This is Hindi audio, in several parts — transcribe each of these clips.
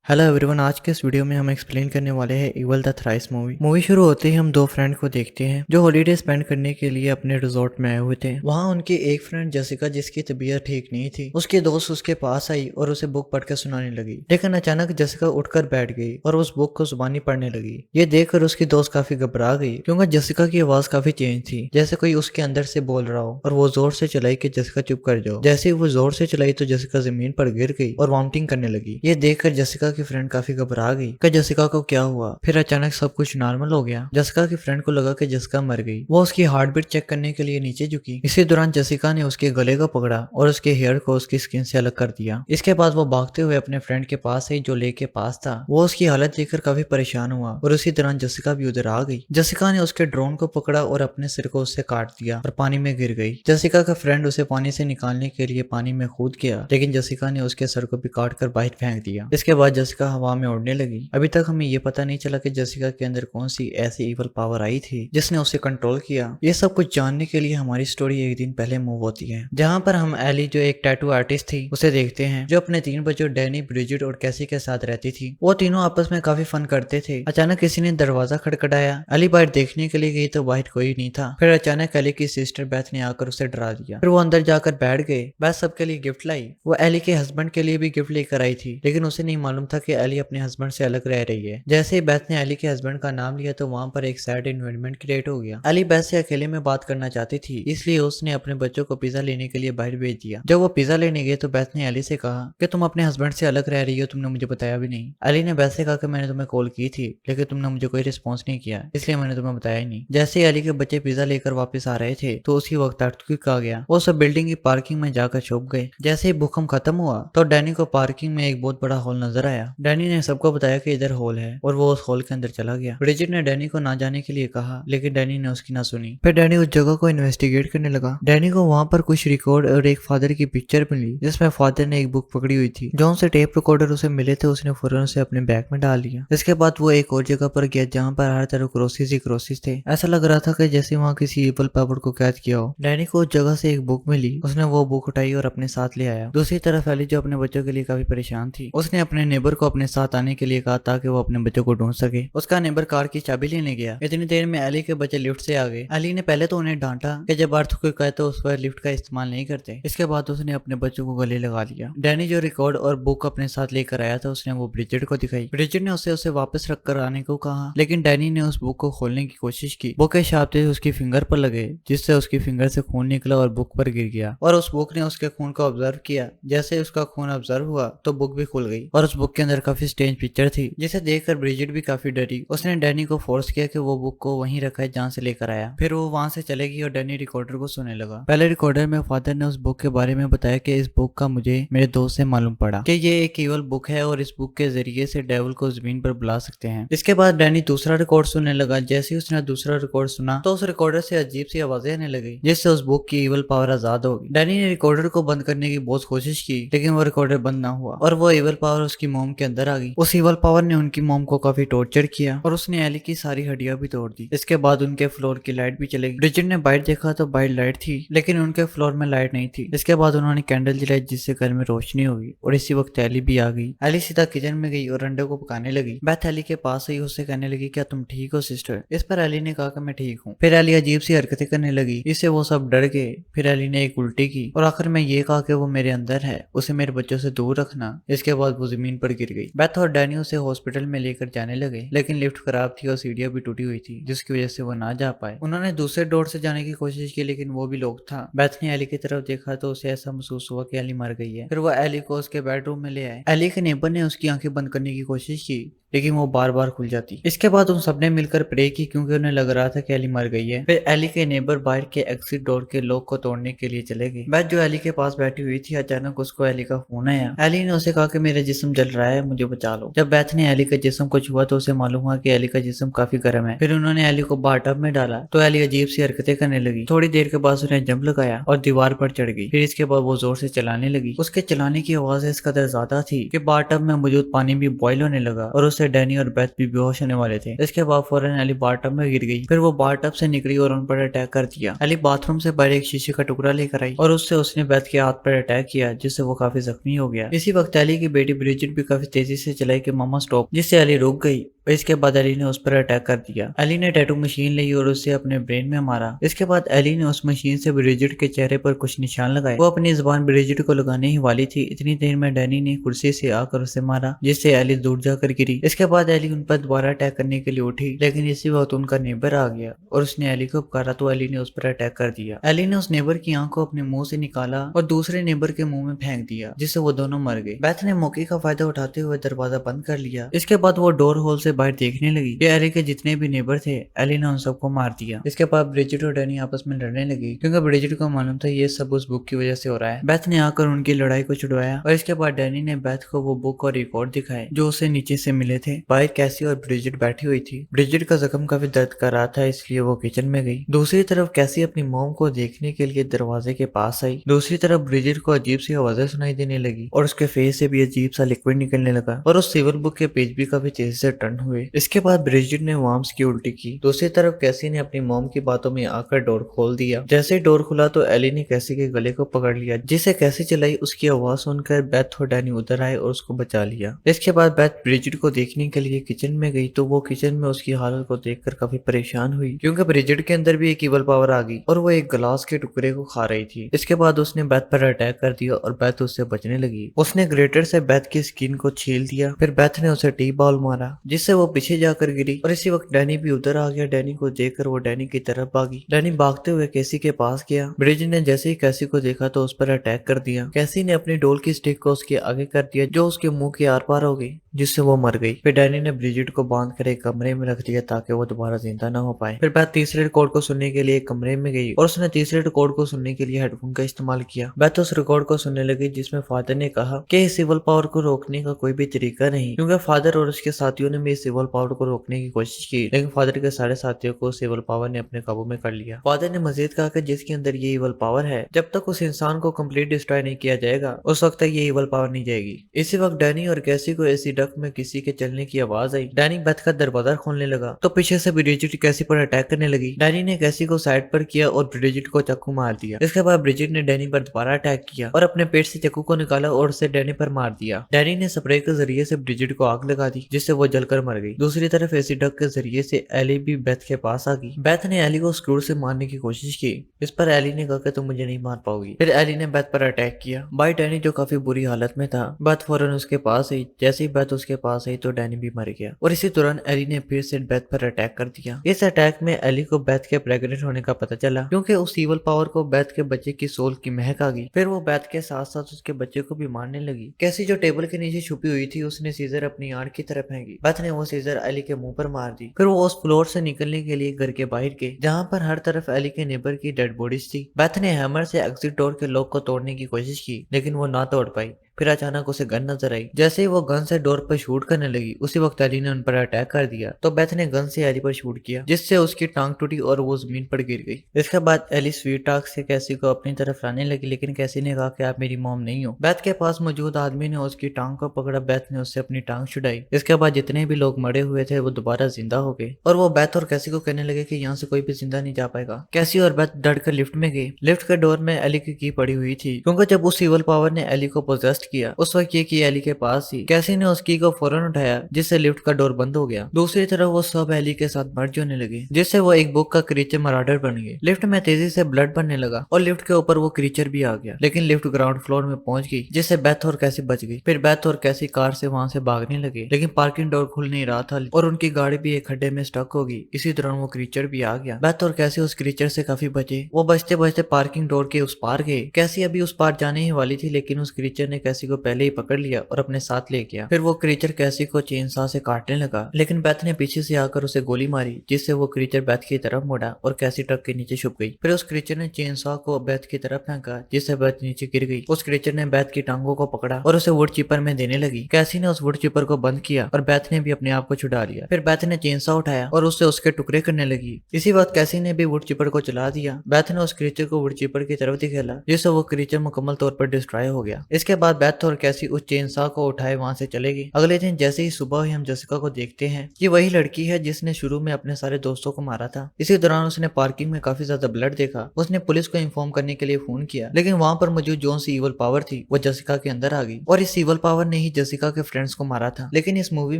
हेलो एवरीवन, आज के इस वीडियो में हम एक्सप्लेन करने वाले हैं इवल द थ्राइस मूवी शुरू होते ही हम दो फ्रेंड को देखते हैं जो हॉलीडे स्पेंड करने के लिए अपने रिजॉर्ट में आए हुए थे। वहाँ उनकी एक फ्रेंड जेसिका, जिसकी तबीयत ठीक नहीं थी, उसके दोस्त उसके पास आई और उसे बुक पढ़कर सुनाने लगी। लेकिन अचानक जेसिका उठकर बैठ गई और उस बुक को जुबानी पढ़ने लगी। ये देखकर उसकी दोस्त काफी घबरा गई क्योंकि जेसिका की आवाज काफी चेंज थी, जैसे कोई उसके अंदर से बोल रहा हो। और वो जोर से चलाई कि जेसिका चुप कर जाओ। जैसे ही वो जोर से चलाई तो जेसिका जमीन पर गिर गई और वॉमिटिंग करने लगी। ये देखकर जेसिका की फ्रेंड काफी घबरा गई कि जेसिका को क्या हुआ। फिर अचानक सब कुछ नॉर्मल हो गया। जेसिका की फ्रेंड को लगा कि जेसिका मर गई। वो उसकी हार्ट बीट चेक करने के लिए नीचे झुकी। इसी दौरान जेसिका ने उसके गले को पकड़ा और उसके हेयर को उसकी स्किन से अलग कर दिया। इसके बाद वो भागते हुए अपने फ्रेंड के पास आई जो लेक के पास था। वो उसकी हालत देखकर काफी परेशान हुआ और उसी दौरान जेसिका भी उधर आ गई। जेसिका ने उसके ड्रोन को पकड़ा और अपने सिर को उससे काट दिया और पानी में गिर गई। जेसिका का फ्रेंड उसे पानी से निकालने के लिए पानी में कूद गया, लेकिन जेसिका ने उसके सर को भी काट कर बाहर फेंक दिया। इसके बाद जेसिका हवा में उड़ने लगी। अभी तक हमें ये पता नहीं चला कि जेसिका के अंदर कौन सी ऐसी इवल पावर आई थी जिसने उसे कंट्रोल किया। ये सब कुछ जानने के लिए हमारी स्टोरी एक दिन पहले मूव होती है, जहाँ पर हम एली, जो एक टैटू आर्टिस्ट थी, उसे देखते हैं, जो अपने 3 बच्चों डैनी, ब्रिजिट और कैसी के साथ रहती थी। वो तीनों आपस में काफी फन करते थे। अचानक किसी ने दरवाजा खटखटाया। एली बाहर देखने के लिए गई तो बाहर कोई नहीं था। फिर अचानक एली की सिस्टर बैथ ने आकर उसे डरा दिया। फिर वो अंदर जाकर बैठ गए। बैथ सबके लिए गिफ्ट लाई। वो एली के हस्बैंड के लिए भी गिफ्ट लेकर आई थी, लेकिन उसे नहीं मालूम था कि एली अपने हस्बैंड से अलग रह रही है। जैसे ही बैथ ने एली के हस्बैंड का नाम लिया तो वहां पर एक सैड एनवायरनमेंट क्रिएट हो गया। एली बैथ से अकेले में बात करना चाहती थी, इसलिए उसने अपने बच्चों को पिज्जा लेने के लिए बाहर भेज दिया। जब वो पिज्जा लेने गए तो बैथ ने एली से कहा कि तुम अपने हस्बैंड से अलग रह रही हो, तुमने मुझे बताया भी नहीं। एली ने बैथ से कहा कि मैंने तुम्हें कॉल की थी, लेकिन तुमने मुझे कोई रिस्पॉन्स नहीं किया, इसलिए मैंने तुम्हें बताया ही नहीं। जैसे ही एली के बच्चे पिज्जा लेकर वापस आ रहे थे तो उसी वक्त अर्थक्वेक आ गया। वो सब बिल्डिंग की पार्किंग में जाकर छुप गए। जैसे ही भूकंप खत्म हुआ तो डैनी को पार्किंग में एक बहुत बड़ा हॉल नजर आया। डैनी ने सबको बताया कि इधर हॉल है और वो उस हॉल के अंदर चला गया। ब्रिजिट ने डैनी को ना जाने के लिए कहा, लेकिन डैनी ने उसकी ना सुनी। फिर डैनी उस जगह को इन्वेस्टिगेट करने लगा। डैनी को वहां पर कुछ रिकॉर्ड और एक फादर की पिक्चर मिली, जिसमें फादर ने एक बुक पकड़ी हुई थी। जो उनसे टेप रिकॉर्डर उसे मिले थे उसने फौरन उसे अपने बैग में डाल लिया। इसके बाद वो एक और जगह पर गया जहाँ पर हर तरफ क्रॉसेस ही क्रॉसेस थे। ऐसा लग रहा था कि जैसे वहाँ किसी इवल पावर को कैद किया हो। डैनी को उस जगह से एक बुक मिली। उसने वो बुक उठाई और अपने साथ ले आया। दूसरी तरफ एली, जो अपने बच्चों के लिए काफी परेशान थी, उसने अपने नेबर को अपने साथ आने के लिए कहा ताकि वो अपने बच्चों को ढूंढ सके। उसका नेबर कार की चाबी लेने गया। इतनी देर में एली के बच्चे लिफ्ट से आ गए। एली ने पहले तो उन्हें डांटा कि जब अर्थक्वेक आए तो उस पर लिफ्ट का इस्तेमाल नहीं करते। इसके बाद उसने अपने बच्चों को गले लगा लिया। डैनी जो रिकॉर्ड और बुक अपने साथ लेकर आया था उसने वो ब्रिजिट को दिखाई। ब्रिजिट ने उसे वापस रख कर आने को कहा, लेकिन डैनी ने उस बुक को खोलने की कोशिश की। बुक के शाफ्ट उसकी फिंगर पर लगे, जिससे उसकी फिंगर से खून निकला और बुक पर गिर गया। और उस बुक ने उसके खून को ऑब्जर्व किया। जैसे उसका खून ऑब्जर्व हुआ तो बुक भी खुल गई और उस बुक के अंदर काफी स्ट्रेंज पिक्चर थी, जिसे देखकर ब्रिजिट भी काफी डरी। उसने डैनी को फोर्स किया कि वो बुक को वहीं रखा है जहाँ से लेकर आया। फिर वो वहां से चलेगी और डैनी रिकॉर्डर को सुनने लगा। पहले रिकॉर्डर में फादर ने उस बुक के बारे में बताया कि इस बुक का मुझे मेरे दोस्त से मालूम पड़ा कि ये एक ईवल बुक है और इस बुक के जरिए से डेविल को जमीन पर बुला सकते हैं। इसके बाद डैनी दूसरा रिकॉर्ड सुनने लगा। जैसे ही उसने दूसरा रिकॉर्ड सुना तो उस रिकॉर्डर से अजीब सी आवाजें आने लगी, जिससे उस बुक की ईवल पावर आजाद हो गई। डैनी ने रिकॉर्डर को बंद करने की बहुत कोशिश की, लेकिन वो रिकॉर्डर बंद ना हुआ और वो ईवल पावर उसकी मॉम के अंदर आ गई। उस ईवल पावर ने उनकी मॉम को काफी टॉर्चर किया और उसने एली की सारी हड्डियां भी तोड़ दी। इसके बाद उनके फ्लोर की लाइट भी चली गई। ब्रिजिट ने बाहर देखा तो बाहर लाइट थी, लेकिन उनके फ्लोर में लाइट नहीं थी। इसके बाद उन्होंने कैंडल जलाई, जिससे घर में रोशनी होगी और इसी वक्त एली भी आ गई। एली सीधा किचन में गई और अंडे को पकाने लगी। बैथ एली के पास आई, उससे कहने लगी, क्या तुम ठीक हो सिस्टर? इस पर एली ने कहा कि मैं ठीक हूँ। फिर एली अजीब सी हरकतें करने लगी, इससे वो सब डर गए। फिर एली ने एक उल्टी की और आखिर में ये कहा कि वो मेरे अंदर है, उसे मेरे बच्चों से दूर रखना। इसके बाद वो जमीन पर गिर गई। बैथ और डैनी उसे हॉस्पिटल में लेकर जाने लगे, लेकिन लिफ्ट खराब थी और सीढ़ियां भी टूटी हुई थी, जिसकी वजह से वो ना जा पाए। उन्होंने दूसरे डोर से जाने की कोशिश की, लेकिन वो भी लॉक था। बैथ ने एली की तरफ देखा तो उसे ऐसा महसूस हुआ कि एली मर गई है। फिर वो एली को उसके बेडरूम में ले आए। एली के नेबर ने उसकी आंखें बंद करने की कोशिश की, लेकिन वो बार बार खुल जाती। इसके बाद उन सबने मिलकर प्रे की, क्योंकि उन्हें लग रहा था कि एली मर गई है। फिर एली के नेबर बाहर के एग्जिट डोर के लॉक को तोड़ने के लिए चले गए। बैथ जो एली के पास बैठी हुई थी, अचानक उसको एली का फोन आया। एली ने उसे कहा कि मेरा जिस्म जल रहा है, मुझे बचा लो। जब बैथ ने एली के जिस्म को छुआ तो उसे मालूम हुआ कि एली का जिस्म काफी गर्म है। फिर उन्होंने एली को बाथटब में डाला तो एली अजीब सी हरकतें करने लगी। थोड़ी देर के बाद उसने जंप लगाया और दीवार पर चढ़ गई। फिर इसके बाद वो जोर से चलाने लगी। उसके चलाने की आवाज इस कदर ज्यादा थी कि बाथटब में मौजूद पानी भी बॉयल होने लगा और उससे डैनी और बैथ भी बेहोश होने वाले थे। इसके बाद फौरन एली बाथटब में गिर गई। फिर वो बाथटब से निकली और उन पर अटैक कर दिया। एली बाथरूम से बाहर एक शीशे का टुकड़ा लेकर आई और उससे उसने बैथ के हाथ पर अटैक किया, जिससे वो काफी जख्मी हो गया। इसी वक्त एली की बेटी ब्रिजिट भी काफी काफी तेजी से चलाई कि मामा स्टॉप, जिससे एली रुक गई। इसके बाद एली ने उस पर अटैक कर दिया। एली ने टैटू मशीन ली और उसे अपने ब्रेन में मारा। इसके बाद एली ने उस मशीन से ब्रिजिट के चेहरे पर कुछ निशान लगाए। वो अपनी जुबान ब्रिजिट को लगाने ही वाली थी, इतनी देर में डैनी ने कुर्सी से आकर उसे मारा, जिससे एली दूर जाकर गिरी। इसके बाद एली उन पर दोबारा अटैक करने के लिए उठी, लेकिन इसी वक्त उनका नेबर आ गया और उसने एली को पुकारा तो एली ने उस पर अटैक कर दिया। एली ने उस नेबर की आंख को अपने मुंह से निकाला और दूसरे नेबर के मुंह में फेंक दिया, जिससे वो दोनों मर गए। बेथ ने मौके का फायदा उठाते हुए दरवाजा बंद कर लिया। इसके बाद वो डोर होल से बाहर देखने लगी। ये एली के जितने भी नेबर थे, एली ने उन सबको मार दिया। इसके बाद ब्रिजिट और डैनी आपस में लड़ने लगी, क्योंकि ब्रिजिट को मालूम था ये सब उस बुक की वजह से हो रहा है। बेथ ने आकर उनकी लड़ाई को छुड़वाया और इसके बाद डैनी ने बेथ को वो बुक और रिकॉर्ड दिखाए जो उसे नीचे से मिले थे। बाहर कैसी और ब्रिजिट बैठी हुई थी। ब्रिजिट का जख्म काफी दर्द कर रहा था, इसलिए वो किचन में गई। दूसरी तरफ कैसी अपनी मॉम को देखने के लिए दरवाजे के पास आई। दूसरी तरफ ब्रिजिट को अजीब सी आवाजें सुनाई देने लगी और उसके फेस से भी अजीब सा लिक्विड निकलने लगा और उस सिविल बुक के पेज भी काफी तेजी से टर्न हुए। इसके बाद ब्रिजिट ने वार्म्स की उल्टी की। दूसरी तरफ कैसी ने अपनी मॉम की बातों में आकर डोर खोल दिया। जैसे ही डोर खुला तो एली ने कैसी के गले को पकड़ लिया, जिसे कैसी चलाई। उसकी आवाज सुनकर बेथ और डैनी उधर आए और उसको बचा लिया। इसके बाद बेथ ब्रिजिट को देखने के लिए किचन में गई तो वो किचन में उसकी हालत को देखकर काफी परेशान हुई, क्योंकि ब्रिजिट के अंदर भी एक इवल पावर आ गई और वो एक गिलास के टुकड़े को खा रही थी। इसके बाद उसने बेथ पर अटैक कर दिया और बेथ उससे बचने लगी। उसने ग्रेटर से बेथ की स्किन को छील दिया। फिर बेथ ने उसे टी बॉल मारा, जिससे वो पीछे जाकर गिरी और इसी वक्त डैनी भी उधर आ गया। डैनी को देखकर वो डैनी की तरफ भागी। डैनी भागते हुए कैसी के पास गया। ब्रिजिट ने जैसे ही कैसी को देखा तो उस पर अटैक कर दिया। कैसी ने अपनी डोल की स्टिक को उसके आगे कर दिया, जो उसके मुंह के आर पार हो गई, जिससे वो मर गई। फिर डैनी ने ब्रिजिट को बांध कर एक कमरे में रख दिया ताकि वो दोबारा जिंदा ना हो पाए। फिर बेथ तीसरे रिकॉर्ड को सुनने के लिए एक कमरे में गई और उसने तीसरे रिकॉर्ड को सुनने के लिए हेडफोन का इस्तेमाल किया। बेथ उस रिकॉर्ड को सुनने लगी जिसमें फादर ने कहा कि इस सिविल पावर को रोकने का कोई भी तरीका नहीं, क्योंकि फादर और उसके साथियों ने भी इस सिविल पावर को रोकने की कोशिश की, लेकिन फादर के सारे साथियों को सिविल पावर ने अपने काबू में कर लिया। फादर ने मजीद कहा कि जिसके अंदर ये इवल पावर है, जब तक उस इंसान को कंप्लीट डिस्ट्रॉय नहीं किया जाएगा उस वक्त तक ये इवल पावर नहीं जाएगी। इसी वक्त डैनी और कैसी को ऐसी डक में किसी के चलने की आवाज आई। डैनी बेथ का दरवाजा खोलने लगा तो पीछे से ब्रिजिट कैसी पर अटैक करने लगी। डैनी ने कैसी को साइड पर किया और ब्रिजिट को चाकू मार दिया। इसके बाद ब्रिजिट ने डैनी पर दोबारा अटैक किया और अपने पेट से चाकू को निकाला और उसे डैनी पर मार दिया। डैनी ने स्प्रे के जरिए से ब्रिजिट को आग लगा दी, जिससे वो जलकर मर गई। दूसरी तरफ एसी डक के जरिए से एली भी बेथ के पास आ गई। बेथ ने एली को स्क्रू से मारने की कोशिश की। इस पर एली ने कहा कि तुम मुझे नहीं मार पाओगी। फिर एली ने बेथ पर अटैक किया। बाई डैनी जो काफी बुरी हालत में था, बेथ फौरन उसके पास आई। जैसे ही बेथ उसके पास आई तो डैनी भी मर गया और इसी दौरान एली ने फिर से बेथ पर अटैक कर दिया। इस अटैक में एली को बेथ के प्रेग्नेंट होने का पता चला, क्योंकि उस ईवल पावर को बेथ के बच्चे की सोल की महक आ गई। फिर वो बेथ के साथ साथ उसके बच्चे को भी मारने लगी। कैसी जो टेबल के नीचे छुपी हुई थी, उसने सीजर अपनी आड़ की तरफ फेंकी। बेथ ने वो सीजर एली के मुंह पर मार दी। फिर वो उस फ्लोर से निकलने के लिए घर के बाहर गए, जहाँ पर हर तरफ एली के नेबर की डेड बॉडीज थी। बेथ ने हैमर से एग्जिट डोर के लॉक को तोड़ने की कोशिश की, लेकिन वो ना तोड़ पाई। फिर अचानक उसे गन नजर आई। जैसे ही वो गन से डोर पर शूट करने लगी, उसी वक्त एली ने उन पर अटैक कर दिया। तो बेथ ने गन से एली पर शूट किया, जिससे उसकी टांग टूटी और वो जमीन पर गिर गई। इसके बाद एली स्वीट टॉक से कैसी को अपनी तरफ लाने लगी, लेकिन कैसी ने कहा कि आप मेरी मॉम नहीं हो। बेथ के पास मौजूद आदमी ने उसकी टांग को पकड़ा। बेथ ने उससे अपनी टांग छुड़ाई। इसके बाद जितने भी लोग मरे हुए थे वो दोबारा जिंदा हो गए और वो बेथ और कैसी को कहने लगे कि यहाँ से कोई भी जिंदा नहीं जा पाएगा। कैसी और बेथ डर कर लिफ्ट में गए। लिफ्ट के डोर में एली की पड़ी हुई थी, क्योंकि जब उस इवल पावर ने एली को पोजेस्ट किया उस वक्त ये की एली के पास थी। कैसी ने उस की को फौरन उठाया, जिससे लिफ्ट का डोर बंद हो गया। दूसरी तरफ वो सब एली के साथ मर्ज होने लगे, जिससे वो एक बुक का क्रीचर मराडर बन गए। लिफ्ट में तेजी से ब्लड बनने लगा और लिफ्ट के ऊपर वो क्रीचर भी आ गया, लेकिन लिफ्ट ग्राउंड फ्लोर में पहुंच गई, जिससे बेथ और कैसी बच गई। फिर बेथ और कैसी कार से वहां से भागने लगे, लेकिन पार्किंग डोर खुल नहीं रहा था और उनकी गाड़ी भी एक खड्डे में स्टक हो गई। इसी दौरान वो क्रीचर भी आ गया। बेथ और कैसी उस क्रीचर से काफी बचे। वो बचते बचते पार्किंग डोर के उस पार गए। कैसी अभी उस पार जाने ही वाली थी, लेकिन उस क्रीचर ने कैसी को पहले ही पकड़ लिया और अपने साथ ले गया। फिर वो क्रीचर कैसी को चेनसॉ से काटने लगा, लेकिन बेथ ने पीछे से आकर उसे गोली मारी, जिससे वो क्रीचर बेथ की तरफ मुड़ा और कैसी ट्रक के नीचे छुप गई। फिर उस क्रीचर ने चेनसॉ को बेथ की तरफ फेंका, जिससे बेथ नीचे गिर गई। उस क्रीचर ने बेथ की टांगों को पकड़ा और उसे वुड चिपर में देने लगी। कैसी ने उस वुड चिपर को बंद किया और बेथ ने भी अपने आप को छुड़ा लिया। फिर बेथ ने चेनसॉ उठाया और उससे उसके टुकड़े करने लगी। इसी वक्त कैसी ने भी वुड चिपर को चला दिया। बेथ ने उस क्रीचर को वुड चिपर की तरफ दिखेला, जिससे वो क्रीचर मुकम्मल तौर पर डिस्ट्रॉय हो गया। इसके बाद बेथ और कैसी उस चेनसा को उठाए वहां से चले गई। अगले दिन जैसे ही सुबह हुई हम जेसिका को देखते हैं। ये वही लड़की है जिसने शुरू में अपने सारे दोस्तों को मारा था। इसी दौरान उसने पार्किंग में काफी ज्यादा ब्लड देखा। उसने पुलिस को इन्फॉर्म करने के लिए फोन किया, लेकिन वहां पर मौजूद जोन सी इवल पावर थी वो जेसिका के अंदर आ गई और इस इवल पावर ने ही जेसिका के फ्रेंड्स को मारा था। लेकिन इस मूवी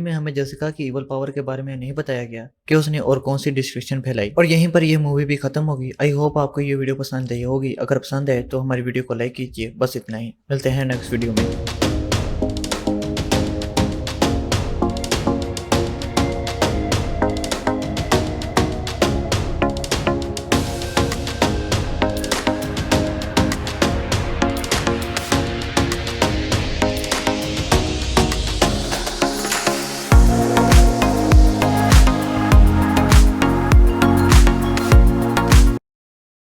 में हमें जेसिका की इवल पावर के बारे में नहीं बताया गया कि उसने और कौन सी डिस्ट्रक्शन फैलाई। और यहीं पर यह मूवी भी खत्म होगी। आई होप आपको ये वीडियो पसंद आई होगी। अगर पसंद है तो हमारी वीडियो को लाइक कीजिए। बस इतना ही, मिलते हैं नेक्स्ट वीडियो में।